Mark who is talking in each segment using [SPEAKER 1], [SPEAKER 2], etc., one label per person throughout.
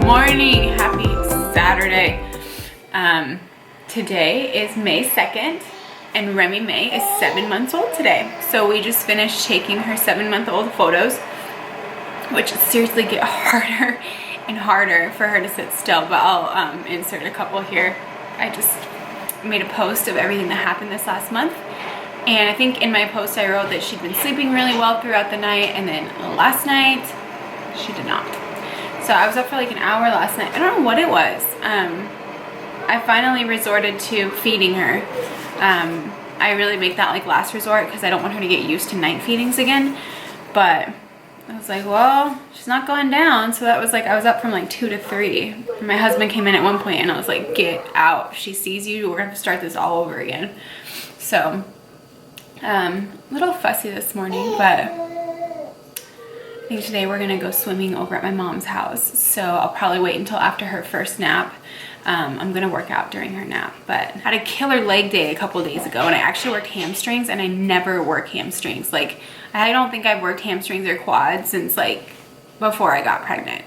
[SPEAKER 1] morning, happy Saturday. Today is May 2nd and Remy May is 7 months old today. So we just finished taking her 7-month-old photos, which seriously get harder and harder for her to sit still, but I'll insert a couple here. I just made a post of everything that happened this last month, and I think in my post I wrote that she'd been sleeping really well throughout the night, and then last night she did not. So I was up for like an hour last night. I don't know what it was. I finally resorted to feeding her. I really make that like last resort because I don't want her to get used to night feedings again. But I was like, well, she's not going down. So that was like, I was up from like 2 to 3. My husband came in at one point and I was like, get out. If she sees you, we're gonna have to start this all over again. So, a little fussy this morning, but I think today we're gonna go swimming over at my mom's house. So I'll probably wait until after her first nap. I'm gonna work out during her nap, but I had a killer leg day a couple days ago and I actually worked hamstrings, and I never work hamstrings. Like, I don't think I've worked hamstrings or quads since like before I got pregnant.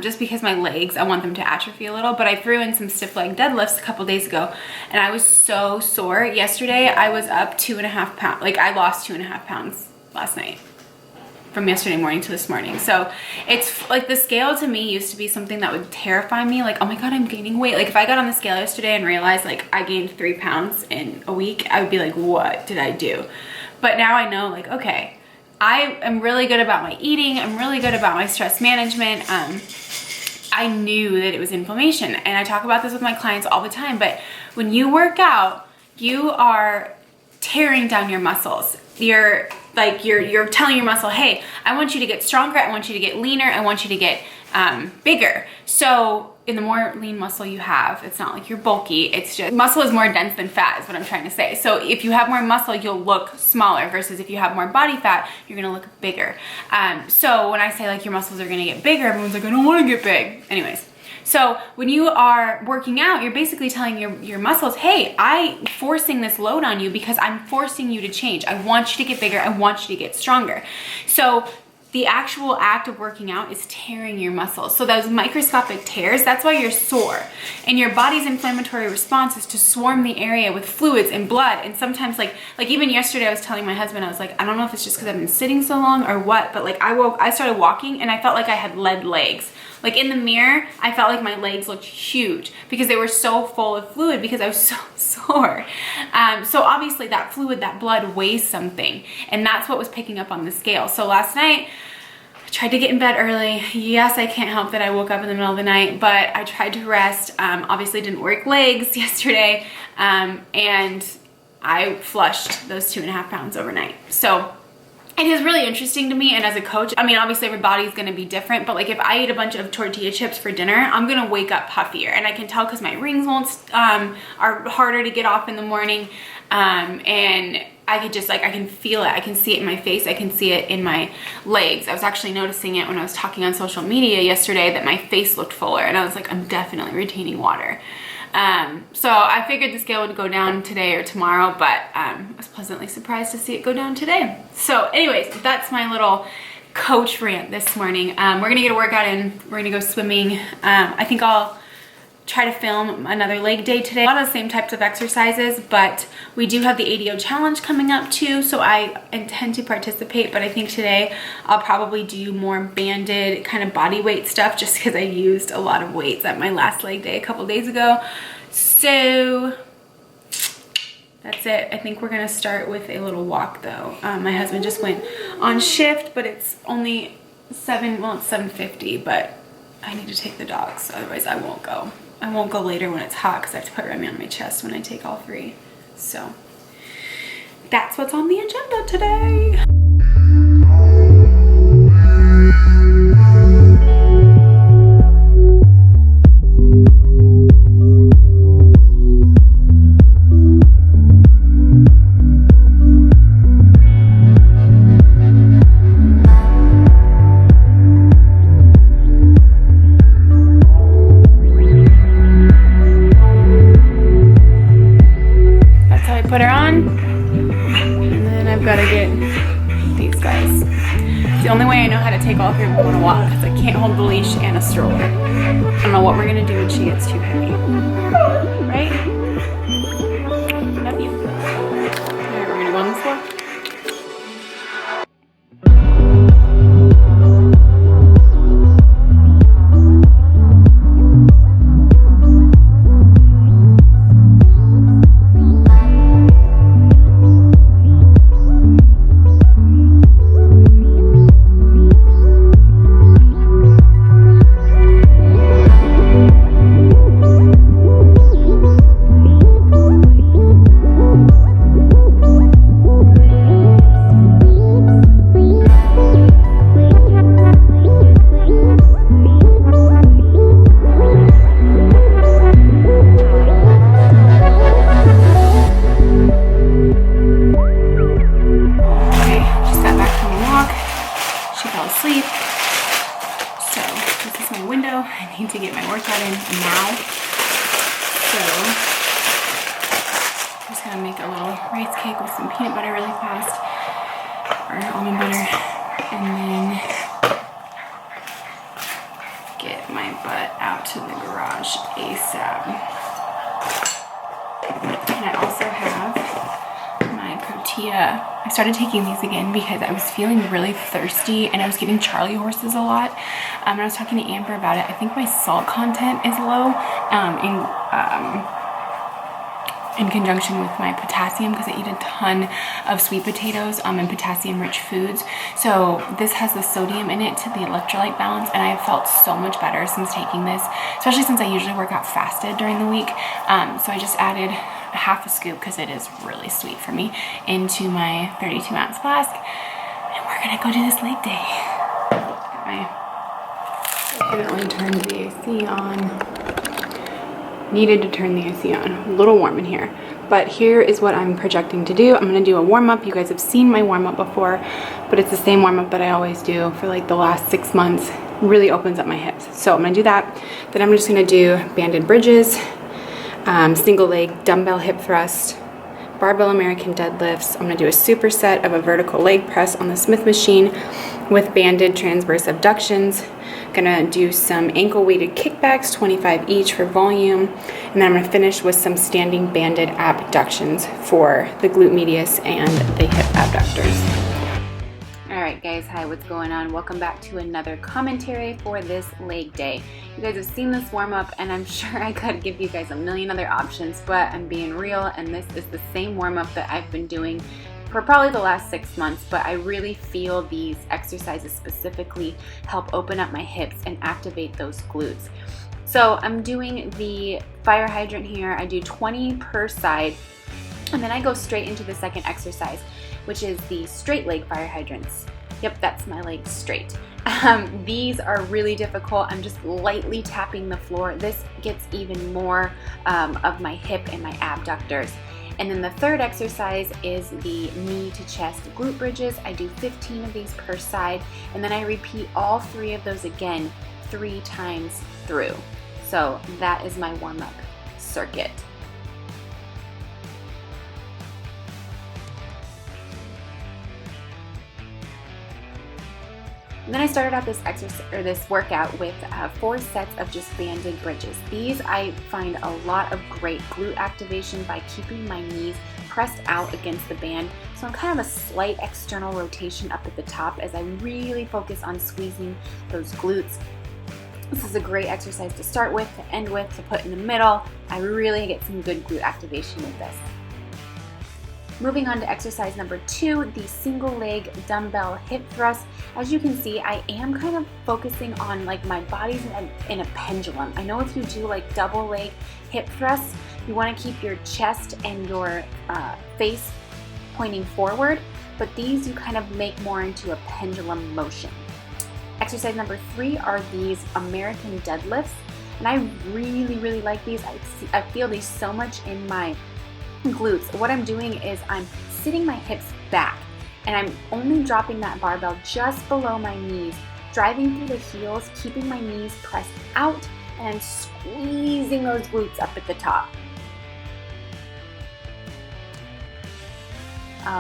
[SPEAKER 1] Just because my legs, I want them to atrophy a little, but I threw in some stiff leg deadlifts a couple days ago and I was so sore. Yesterday I was up 2.5 pounds. Like, I lost 2.5 pounds last night from yesterday morning to this morning. So it's like, the scale to me used to be something that would terrify me. Like, oh my God, I'm gaining weight. Like, if I got on the scale yesterday and realized like I gained 3 pounds in a week, I would be like, what did I do? But now I know, like, okay, I am really good about my eating. I'm really good about my stress management. I knew that it was inflammation, and I talk about this with my clients all the time, but when you work out, you are tearing down your muscles. You're telling your muscle, hey, I want you to get stronger, I want you to get leaner, I want you to get bigger. So in the more lean muscle you have, it's not like you're bulky, it's just, muscle is more dense than fat is what I'm trying to say. So if you have more muscle, you'll look smaller, versus if you have more body fat, you're gonna look bigger. So when I say like your muscles are gonna get bigger, everyone's like, I don't wanna get big. Anyways. So when you are working out, you're basically telling your muscles, hey, I'm forcing this load on you because I'm forcing you to change. I want you to get bigger. I want you to get stronger. So the actual act of working out is tearing your muscles. So those microscopic tears, that's why you're sore. And your body's inflammatory response is to swarm the area with fluids and blood. And sometimes like even yesterday I was telling my husband, I was like, I don't know if it's just because I've been sitting so long or what, but like I started walking and I felt like I had lead legs. Like in the mirror, I felt like my legs looked huge because they were so full of fluid because I was so sore. So obviously that fluid, that blood weighs something, and that's what was picking up on the scale. So last night, I tried to get in bed early. Yes, I can't help that I woke up in the middle of the night, but I tried to rest. Obviously didn't work legs yesterday, and I flushed those 2.5 pounds overnight. So it is really interesting to me, and as a coach, I mean, obviously everybody's gonna be different, but like if I eat a bunch of tortilla chips for dinner, I'm gonna wake up puffier, and I can tell because my rings are harder to get off in the morning, and I could just like, I can feel it, I can see it in my face, I can see it in my legs. I was actually noticing it when I was talking on social media yesterday that my face looked fuller, and I was like, I'm definitely retaining water. So I figured the scale would go down today or tomorrow, but I was pleasantly surprised to see it go down today. So anyways, that's my little coach rant this morning. We're gonna get a workout in, we're gonna go swimming. I think I'll try to film another leg day today. A lot of the same types of exercises, but we do have the ADO challenge coming up too, so I intend to participate, but I think today I'll probably do more banded kind of body weight stuff just because I used a lot of weights at my last leg day a couple days ago. So that's it. I think we're gonna start with a little walk though. My husband just went on shift, but it's only it's 7:50, but I need to take the dogs, otherwise I won't go. I won't go later when it's hot because I have to put Remy on my chest when I take all 3. So that's what's on the agenda today. Put her on, and then I've got to get these guys It's the only way I know how to take all three of them on a walk because I can't hold the leash and a stroller. I don't know what we're gonna do when she gets too heavy. Right? Love you. Alright, we're gonna go on the floor. I need to get my workout in now. So I'm just gonna make a little rice cake with some peanut butter really fast, or almond butter, and then get my butt out to the garage ASAP. And I also have my Protea. I started taking these again because I was feeling really thirsty and I was getting Charlie horses a lot. And I was talking to Amber about it. I think my salt content is low in conjunction with my potassium because I eat a ton of sweet potatoes and potassium-rich foods. So this has the sodium in it to the electrolyte balance, and I've felt so much better since taking this, especially since I usually work out fasted during the week. So I just added a half a scoop because it is really sweet for me into my 32-ounce flask, and we're gonna go do this leg day. I definitely turned the AC on. Needed to turn the AC on. A little warm in here. But here is what I'm projecting to do. I'm gonna do a warm-up. You guys have seen my warm-up before, but it's the same warm-up that I always do for like the last 6 months. It really opens up my hips. So I'm gonna do that. Then I'm just gonna do banded bridges, single leg dumbbell hip thrust, barbell American deadlifts. I'm gonna do a superset of a vertical leg press on the Smith machine with banded transverse abductions. Gonna do some ankle weighted kickbacks, 25 each for volume, and then I'm gonna finish with some standing banded abductions for the glute medius and the hip abductors. All right guys, hi, what's going on? Welcome back to another commentary for this leg day. You guys have seen this warm up and I'm sure I could give you guys a million other options, but I'm being real and this is the same warm up that I've been doing for probably the last 6 months, but I really feel these exercises specifically help open up my hips and activate those glutes. So I'm doing the fire hydrant here. I do 20 per side, and then I go straight into the second exercise, which is the straight leg fire hydrants. Yep, that's my leg straight. These are really difficult. I'm just lightly tapping the floor. This gets even more of my hip and my abductors. And then the third exercise is the knee to chest glute bridges. I do 15 of these per side, and then I repeat all 3 of those again 3 times through. So that is my warm-up circuit. And then I started out this exercise or this workout with 4 sets of just banded bridges. These I find a lot of great glute activation by keeping my knees pressed out against the band. So I'm kind of a slight external rotation up at the top as I really focus on squeezing those glutes. This is a great exercise to start with, to end with, to put in the middle. I really get some good glute activation with this. Moving on to exercise number 2, the single leg dumbbell hip thrust. As you can see, I am kind of focusing on like my body's in a pendulum. I know if you do like double leg hip thrusts, you want to keep your chest and your face pointing forward, but these you kind of make more into a pendulum motion. Exercise number 3 are these American deadlifts, and I really like these. I feel these so much in my glutes. What I'm doing is I'm sitting my hips back and I'm only dropping that barbell just below my knees, driving through the heels, keeping my knees pressed out, and I'm squeezing those glutes up at the top.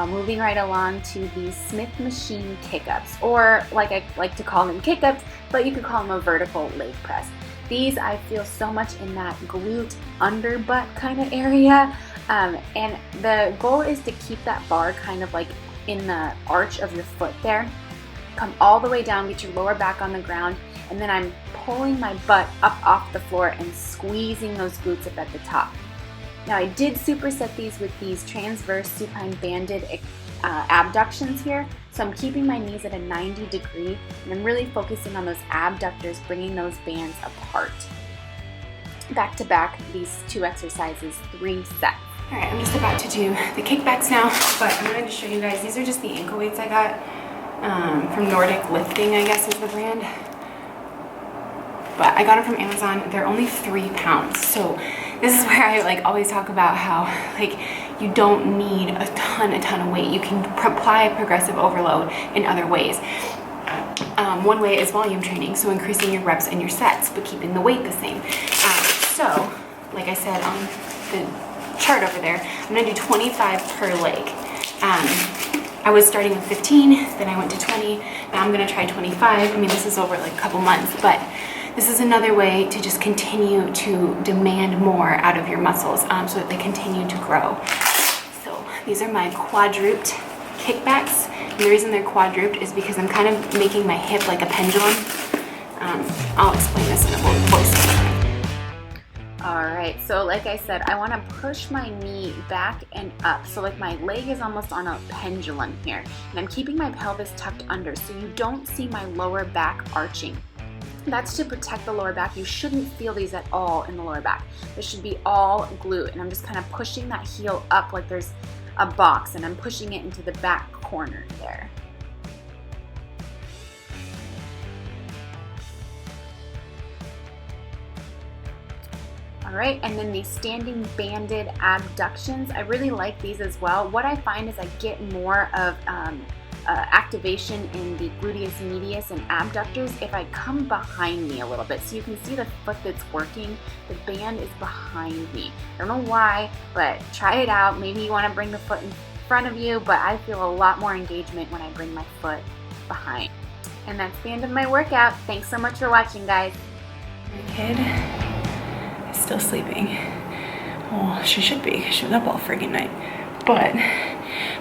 [SPEAKER 1] Moving right along to the Smith machine kick-ups, or like I like to call them kick-ups, but you could call them a vertical leg press. These I feel so much in that glute under butt kind of area, and the goal is to keep that bar kind of like in the arch of your foot there. Come all the way down, get your lower back on the ground, and then I'm pulling my butt up off the floor and squeezing those glutes up at the top. Now I did superset these with these transverse supine banded abductions here, so I'm keeping my knees at a 90 degree, and I'm really focusing on those abductors, bringing those bands apart. Back to back, these 2 exercises, 3 sets. All right, I'm just about to do the kickbacks now, but I'm going to show you guys, these are just the ankle weights I got from Nordic Lifting, I guess is the brand. But I got them from Amazon. They're only 3 pounds. So this is where I like always talk about how like you don't need a ton of weight. You can apply progressive overload in other ways. One way is volume training, so increasing your reps and your sets, but keeping the weight the same. So, like I said on the chart over there, I'm gonna do 25 per leg. I was starting with 15, then I went to 20. Now I'm gonna try 25. I mean, this is over like a couple months, but this is another way to just continue to demand more out of your muscles so that they continue to grow. So these are my quadruped kickbacks. And the reason they're quadruped is because I'm kind of making my hip like a pendulum. I'll explain this in a voice. All right, so like I said, I want to push my knee back and up. So like my leg is almost on a pendulum here. And I'm keeping my pelvis tucked under so you don't see my lower back arching. That's to protect the lower back. You shouldn't feel these at all in the lower back. This should be all glute, and I'm just kind of pushing that heel up like there's a box, and I'm pushing it into the back corner there. All right, and then the standing banded abductions. I really like these as well. What I find is I get more of activation in the gluteus medius and abductors if I come behind me a little bit. So you can see the foot that's working, the band is behind me. I don't know why, but try it out. Maybe you want to bring the foot in front of you, but I feel a lot more engagement when I bring my foot behind. And that's the end of my workout. Thanks so much for watching, guys. My kid is still sleeping. Well, she should be. She was up all friggin' night. But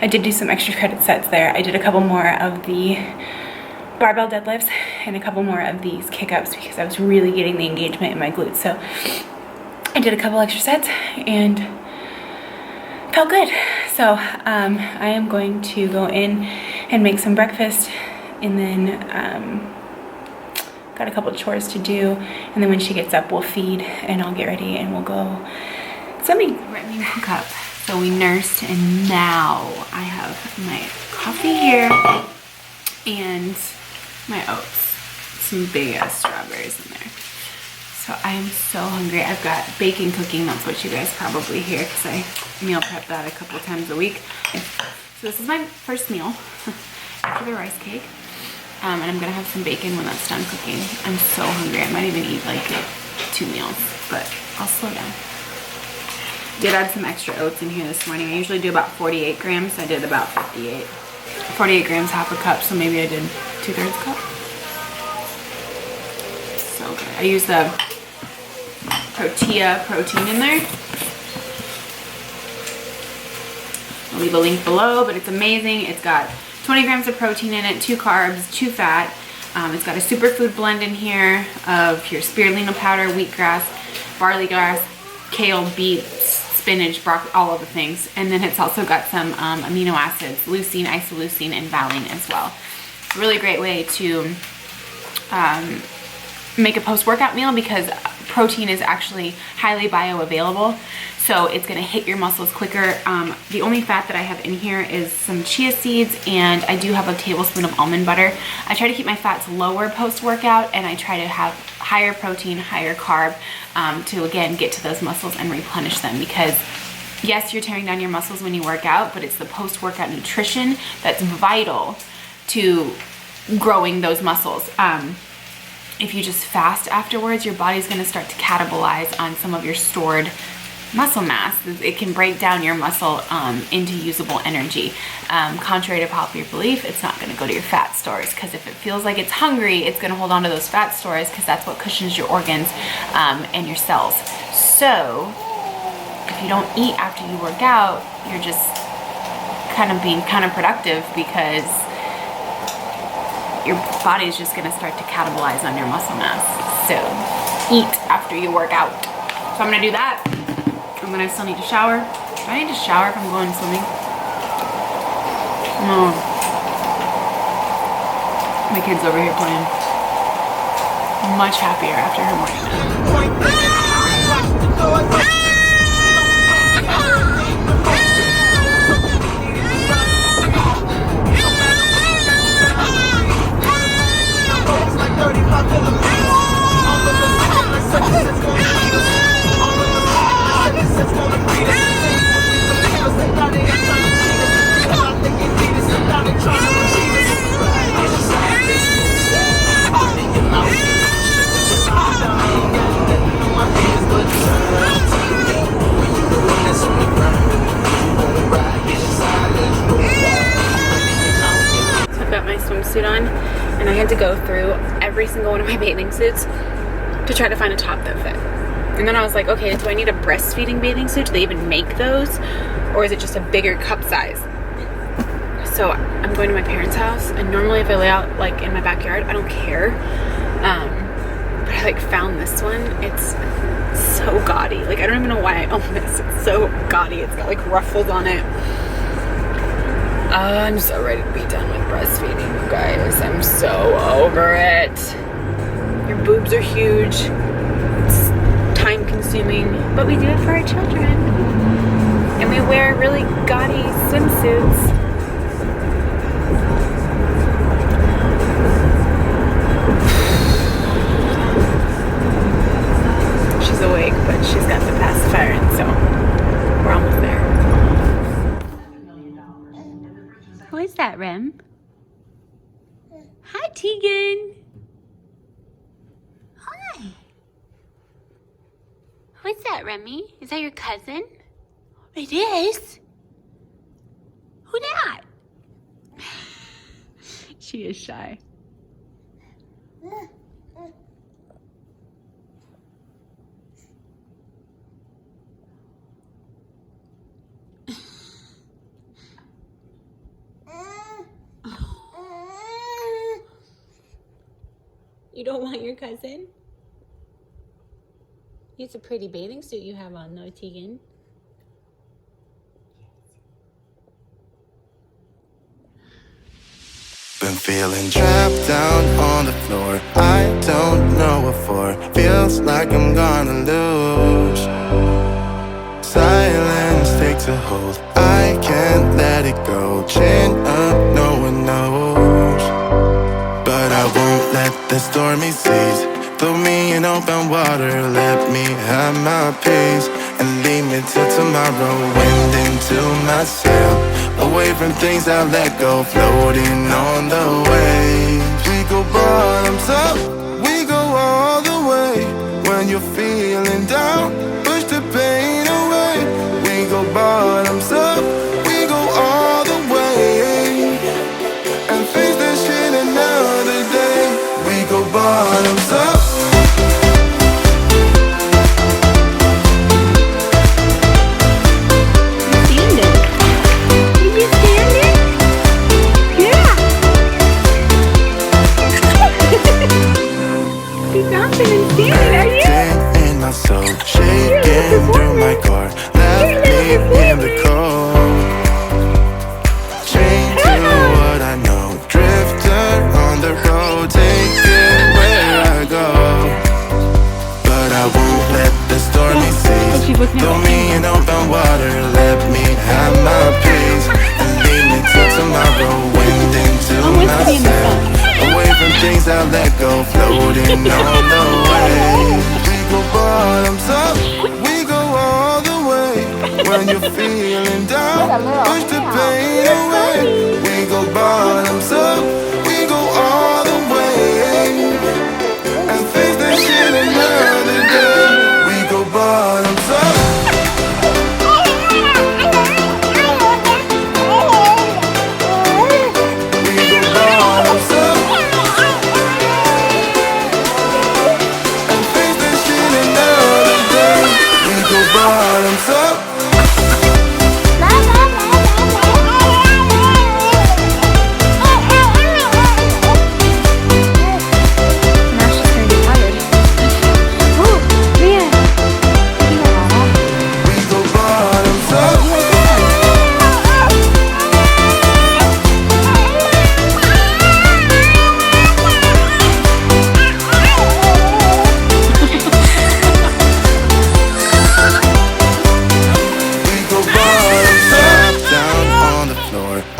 [SPEAKER 1] I did do some extra credit sets there. I did a couple more of the barbell deadlifts and a couple more of these kick-ups because I was really getting the engagement in my glutes. So I did a couple extra sets and felt good. So I am going to go in and make some breakfast, and then got a couple chores to do, and then when she gets up we'll feed and I'll get ready and we'll go swimming. Brittany woke up. So we nursed, and now I have my coffee here and my oats. Some big ass strawberries in there. So I am so hungry. I've got bacon cooking. That's what you guys probably hear because I meal prep that a couple times a week. So this is my first meal after the rice cake. And I'm gonna have some bacon when that's done cooking. I'm so hungry. I might even eat like 2 meals, but I'll slow down. Did add some extra oats in here this morning. I usually do about 48 grams. I did about 58. 48 grams, half a cup, so maybe I did 2/3 cup. So good. I use the tortilla protein in there. I'll leave a link below, but it's amazing. It's got 20 grams of protein in it, 2 carbs, 2 fat. It's got a superfood blend in here of your spirulina powder, wheatgrass, barley grass, kale, beets, spinach, broccoli, all of the things. And then it's also got some amino acids, leucine, isoleucine, and valine as well. Really great way to make a post-workout meal because protein is actually highly bioavailable. So it's gonna hit your muscles quicker. The only fat that I have in here is some chia seeds, and I do have a tablespoon of almond butter. I try to keep my fats lower post-workout, and I try to have higher protein, higher carb to again get to those muscles and replenish them, because yes, you're tearing down your muscles when you work out, but it's the post-workout nutrition that's vital to growing those muscles. If you just fast afterwards, your body's gonna start to catabolize on some of your stored muscle mass. It can break down your muscle into usable energy. Contrary to popular belief, it's not going to go to your fat stores, because if it feels like it's hungry, it's going to hold on to those fat stores, because that's what cushions your organs and your cells. So if you don't eat after you work out, you're just kind of being counterproductive, because your body is just going to start to catabolize on your muscle mass. So eat after you work out. So I'm going to do that. And then I still need to shower. Do I need to shower if I'm going swimming? No. My kid's over here playing. Much happier after her morning nap. Swimsuit on, and I had to go through every single one of my bathing suits to try to find a top that fit. And then I was like, okay, do I need a breastfeeding bathing suit? Do they even make those? Or is it just a bigger cup size? So I'm going to my parents' house, and normally if I lay out like in my backyard, I don't care. But I like found this one. It's so gaudy. Like, I don't even know why I own this. It's so gaudy. It's got like ruffles on it. I'm so ready to be done with breastfeeding, you guys. I'm so over it. Your boobs are huge. It's time consuming, but we do it for our children. And we wear really gaudy swimsuits. She's awake, but she's got the pacifier in, so we're almost there. Who is that, Rem? Hi, Tegan. Hi. Who is that, Remy? Is that your cousin? It is. Who that? She is shy. You don't want your cousin? It's a pretty bathing suit you have on though, Tegan.
[SPEAKER 2] Been feeling trapped down on the floor. I don't know what for. Feels like I'm gonna lose. Silence takes a hold. I can't let it go. Chin up, no one knows. But I won't let the stormy seas throw me in open water. Let me have my peace and leave me till tomorrow. Wind into my sail, away from things I let go, floating on the waves. We go bottoms up, we go all the way. When you're feeling down, push the pain away. We go bottoms up, we go all the way, and face that shit another day. We go bottoms up. So shaking through my car, left me in the cold. Chained to what I know, drifter on the road, take it where I go. But I won't let the stormy seas throw me in open water. Let me have my peace and leave me till tomorrow. Wind into my sail, away from things I let go, floating on the waves. We go bottoms up, we go all the way. When you're feeling down, push the pain away. We go bottoms up, we go all the way, and face that shit another day. We go bottoms up.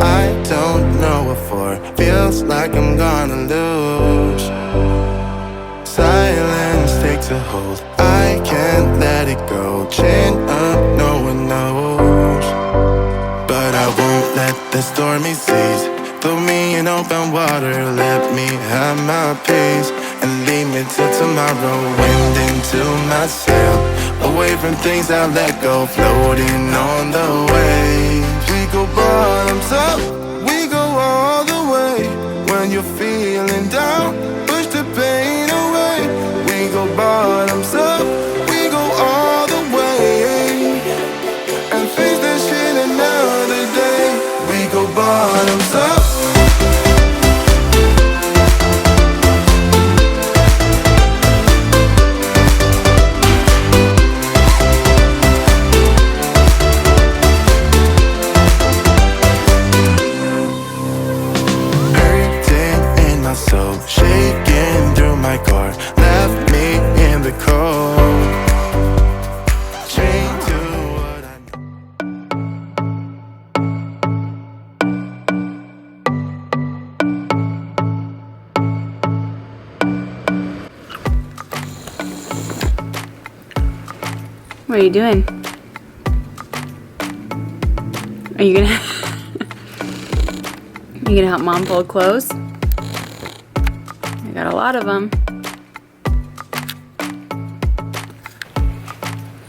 [SPEAKER 2] I don't know what for. Feels like I'm gonna lose. Silence takes a hold, I can't let it go. Chin up, no one knows. But I won't let the stormy seas throw me in open water. Let me have my peace and leave me till tomorrow. Wind into my sail, away from things I let go. Floating on the waves. We go bottoms up, we go all the way. When you're feeling down, push the pain away. We go bottoms up, we go all the way. And face that shit another day. We go bottoms up. Hurting in my soul, shaking through my core. Left me in the cold. Chained to what I know.
[SPEAKER 1] What are you doing? Are you gonna you gonna help mom fold clothes? I got a lot of them.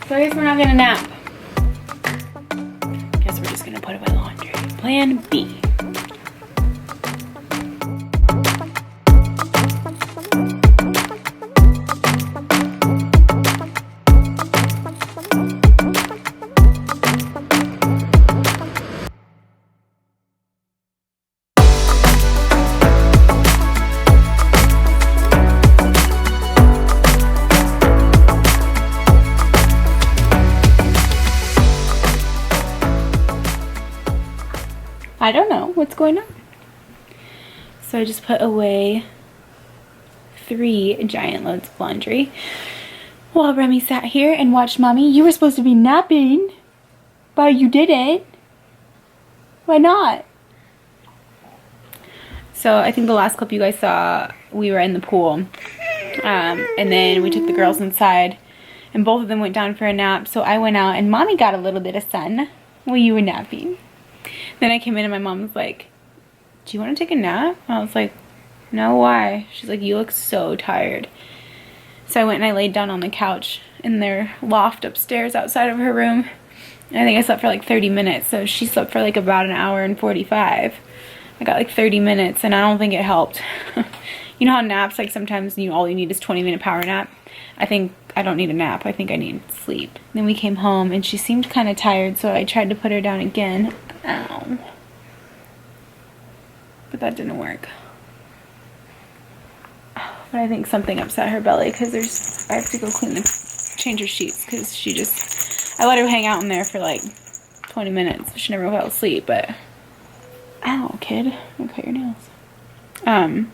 [SPEAKER 1] So I guess we're not gonna nap. Guess we're just gonna put away laundry. Plan B. I don't know what's going on. So I just put away 3 giant loads of laundry while Remy sat here and watched mommy. You were supposed to be napping, but you didn't. Why not? So I think the last clip you guys saw, we were in the pool. And then we took the girls inside and both of them went down for a nap. So I went out and mommy got a little bit of sun while you were napping. Then I came in and my mom was like, do you want to take a nap? I was like, no, why? She's like, you look so tired. So I went and I laid down on the couch in their loft upstairs outside of her room. And I think I slept for like 30 minutes. So she slept for like about an hour and 45. I got like 30 minutes and I don't think it helped. You know how naps, like sometimes all you need is 20-minute power nap? I think I don't need a nap. I think I need sleep. Then we came home and she seemed kind of tired, so I tried to put her down again. Ow. But that didn't work. But I think something upset her belly because I have to go change her sheets because I let her hang out in there for like 20 minutes. She never fell asleep, but ow, kid, don't cut your nails. I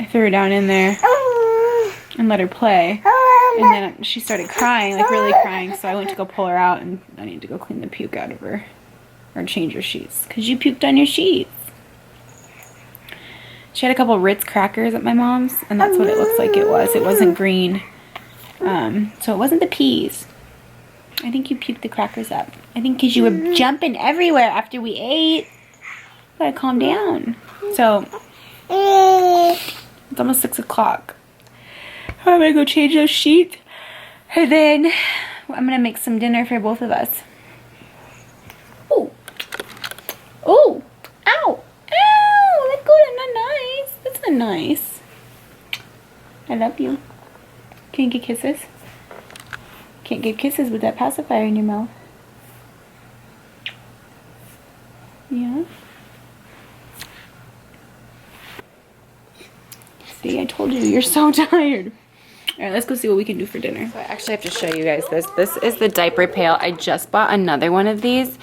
[SPEAKER 1] threw her down in there and let her play. And then she started crying, like really crying. So I went to go pull her out and I need to go clean the puke out of her. Or change her sheets. Because you puked on your sheets. She had a couple Ritz crackers at my mom's. And that's what it looks like it was. It wasn't green. So it wasn't the peas. I think you puked the crackers up. I think because you were jumping everywhere after we ate. Gotta calm down. So it's almost 6 o'clock. I'm gonna go change those sheets. And then I'm gonna make some dinner for both of us. Ooh. Ooh. Ow. Ow. Let go. That's not nice. That's not nice. I love you. Can you get kisses? Can't get kisses with that pacifier in your mouth. Yeah. See, I told you, you're so tired. Alright, let's go see what we can do for dinner. So I actually have to show you guys this. This is the diaper pail. I just bought another one of these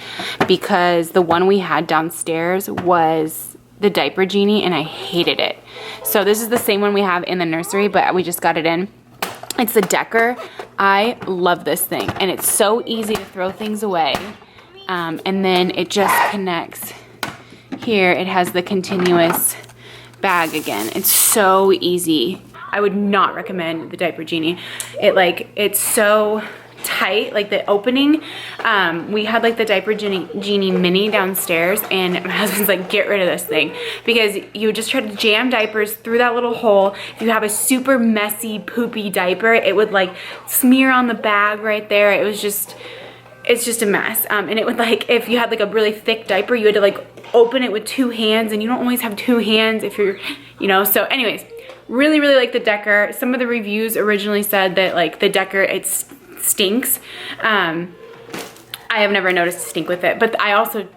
[SPEAKER 1] because the one we had downstairs was the diaper genie and I hated it. So this is the same one we have in the nursery, but we just got it in. It's the Decker. I love this thing and it's so easy to throw things away. And then it just connects here. It has the continuous bag again. It's so easy. I would not recommend the Diaper Genie. It's so tight, like the opening. We had like the Diaper Genie Mini downstairs, and my husband's like, get rid of this thing, because you would just try to jam diapers through that little hole. If you have a super messy, poopy diaper, it would like smear on the bag right there. It's just a mess. And it would like, if you had like a really thick diaper, you had to like open it with 2 hands, and you don't always have 2 hands if you're, you know. So anyways, really like the Decker. Some of the reviews originally said that like the Decker, it stinks. I have never noticed a stink with it, but I also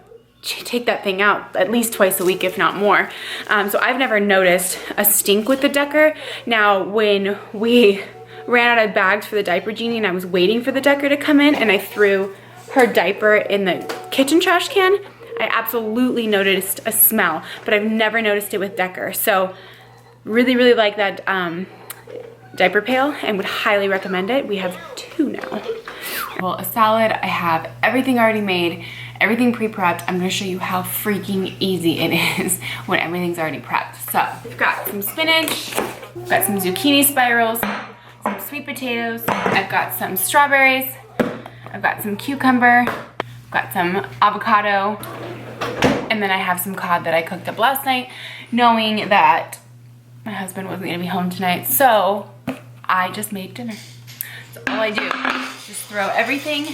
[SPEAKER 1] take that thing out at least twice a week, if not more. So I've never noticed a stink with the Decker. Now, when we ran out of bags for the Diaper Genie and I was waiting for the Decker to come in, and I threw her diaper in the kitchen trash can, I absolutely noticed a smell, but I've never noticed it with Decker. So really like that diaper pail, and would highly recommend it. We have 2 now. Well, a salad, I have everything already made, everything pre-prepped. I'm gonna show you how freaking easy it is when everything's already prepped. So we've got some spinach, we've got some zucchini spirals, some sweet potatoes, I've got some strawberries, I've got some cucumber, I've got some avocado, and then I have some cod that I cooked up last night, knowing that my husband wasn't gonna be home tonight, so I just made dinner. So all I do is just throw everything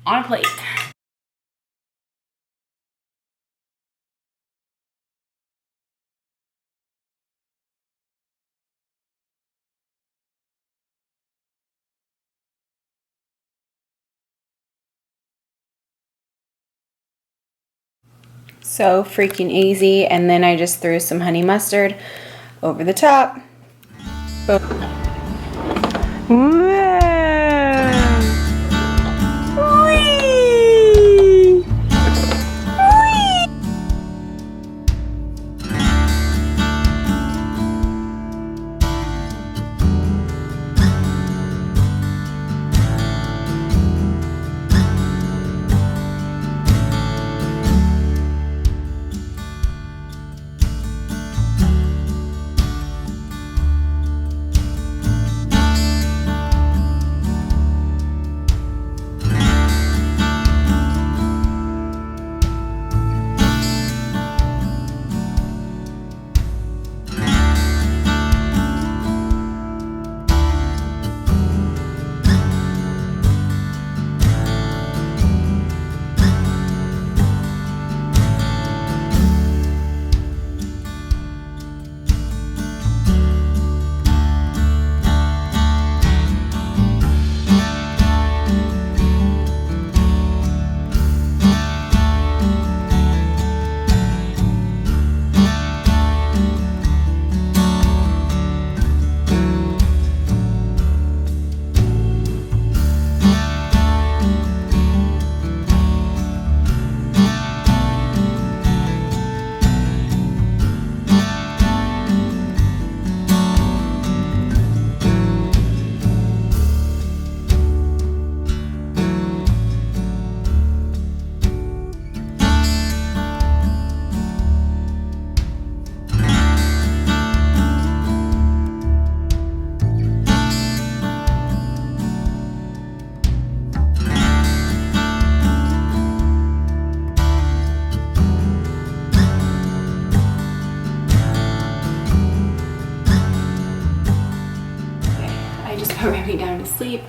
[SPEAKER 1] on a plate. So freaking easy, and then I just threw some honey mustard over the top. Boom. Remy down to sleep.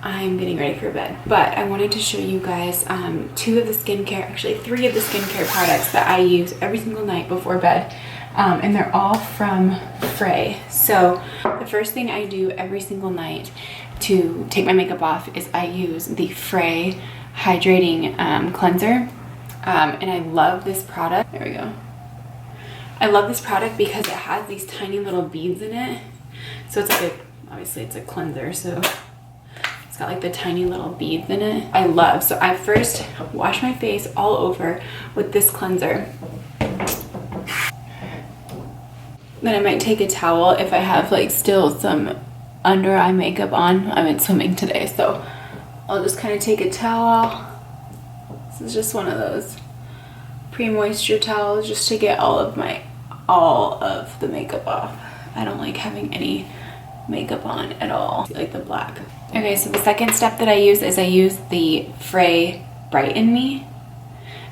[SPEAKER 1] I'm getting ready for bed, but I wanted to show you guys 2 of the skincare, actually 3 of the skincare products that I use every single night before bed, and they're all from Frey. So the first thing I do every single night to take my makeup off is I use the Frey hydrating cleanser, and I love this product. There we go. I love this product because it has these tiny little beads in it. So it's like obviously it's a cleanser, so it's got like the tiny little beads in it. I love, so I first wash my face all over with this cleanser. Then I might take a towel if I have like still some under eye makeup on. I went swimming today, so I'll just kind of take a towel This is just one of those pre-moisture towels just to get all of the makeup off. I don't like having any makeup on at all, like the black. Okay, so the second step that I use is I use the Frey Brighten Me.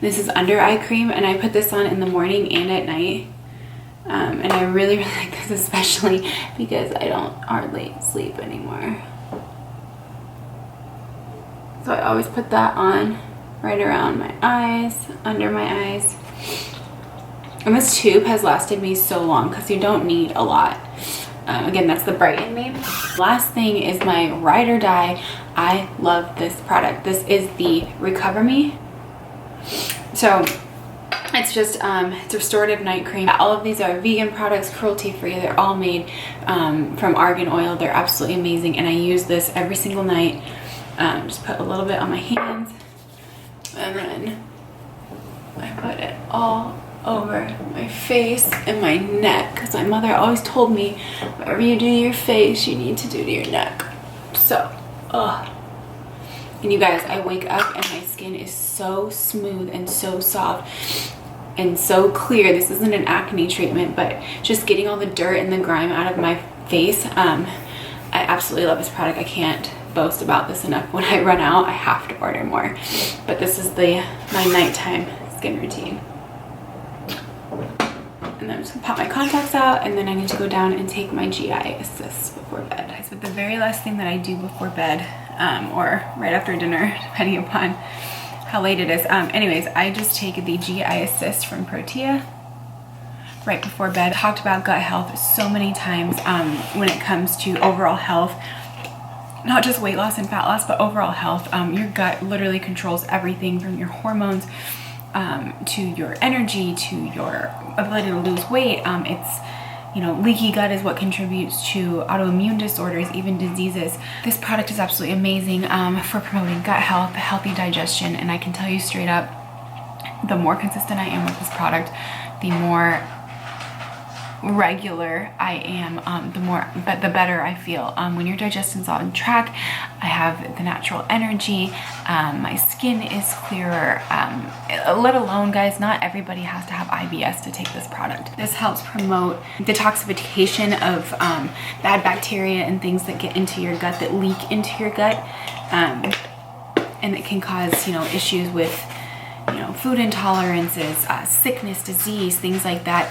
[SPEAKER 1] This is under eye cream, and I put this on in the morning and at night. And I really, really like this, especially because I don't hardly sleep anymore. So I always put that on right around my eyes, under my eyes. And this tube has lasted me so long because you don't need a lot. Again, that's the Brighten Me. Last thing is my ride or die. I love this product. This is the Recover Me. So it's just it's restorative night cream. All of these are vegan products, cruelty free. They're all made from argan oil. They're absolutely amazing, and I use this every single night. Just put a little bit on my hands, and then I put it all over my face and my neck, because my mother always told me whatever you do to your face, you need to do to your neck. So, and you guys, I wake up and my skin is so smooth and so soft and so clear. This isn't an acne treatment, but just getting all the dirt and the grime out of my face. I absolutely love this product. I can't boast about this enough. When I run out, I have to order more. But this is my nighttime skin routine. And then I'm just gonna pop my contacts out, and then I need to go down and take my GI Assist before bed. So the very last thing that I do before bed, or right after dinner, depending upon how late it is. Anyways, I just take the GI Assist from Protea right before bed. I talked about gut health so many times when it comes to overall health. Not just weight loss and fat loss, but overall health. Your gut literally controls everything from your hormones to your energy, to your ability to lose weight. Leaky gut is what contributes to autoimmune disorders, even diseases. This product is absolutely amazing for promoting gut health, healthy digestion, and I can tell you straight up, the more consistent I am with this product, the more regular I am, the better I feel. When your digestion's on track, I have the natural energy, my skin is clearer, let alone, guys, not everybody has to have IBS to take this product. This helps promote detoxification of bad bacteria and things that get into your gut, that leak into your gut, and it can cause, issues with food intolerances, sickness, disease, things like that.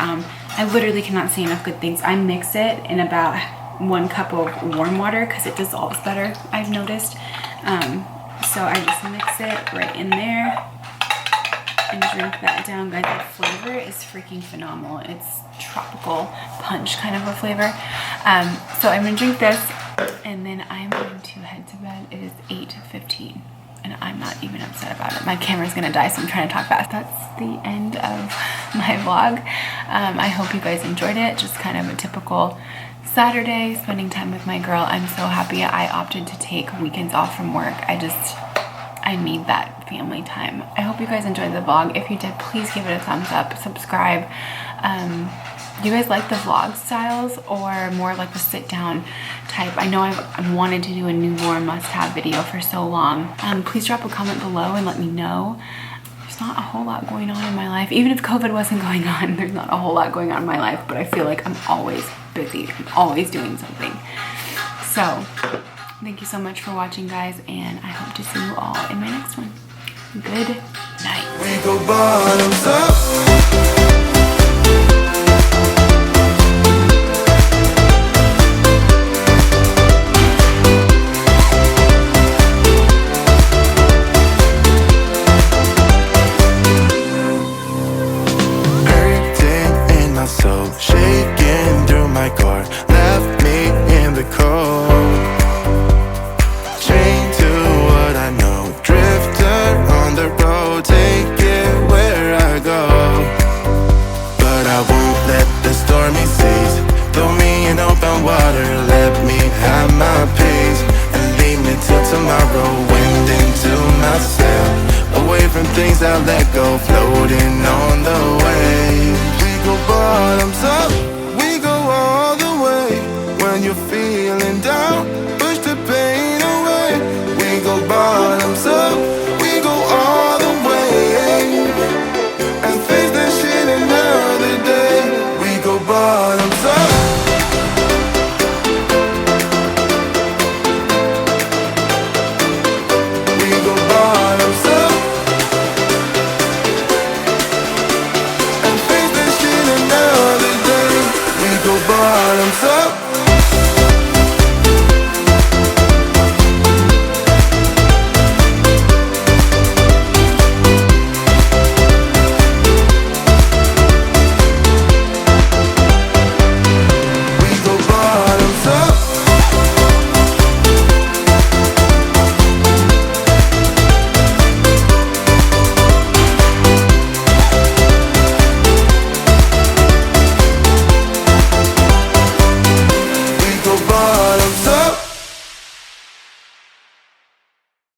[SPEAKER 1] I literally cannot say enough good things. I mix it in about 1 cup of warm water because it dissolves better, I've noticed. So I just mix it right in there and drink that down. Guys, the flavor is freaking phenomenal. It's tropical punch kind of a flavor. So I'm gonna drink this, and then I'm going to head to bed. It is 8:15. And I'm not even upset about it. My camera's gonna die, so I'm trying to talk fast. That's the end of my vlog. I hope you guys enjoyed it. Just kind of a typical Saturday, spending time with my girl. I'm so happy I opted to take weekends off from work. I need that family time. I hope you guys enjoyed the vlog. If you did, please give it a thumbs up, subscribe. Do you guys like the vlog styles or more like the sit down type? I know I've wanted to do a newborn must-have video for so long. Please drop a comment below and let me know. There's not a whole lot going on in my life. Even if COVID wasn't going on, there's not a whole lot going on in my life, but I feel like I'm always busy. I'm always doing something. So thank you so much for watching, guys, and I hope to see you all in my next one. Good night.
[SPEAKER 2] We go bottoms up. So shaking through my car, left me in the cold. Chained to what I know, drifter on the road, take it where I go. hands up.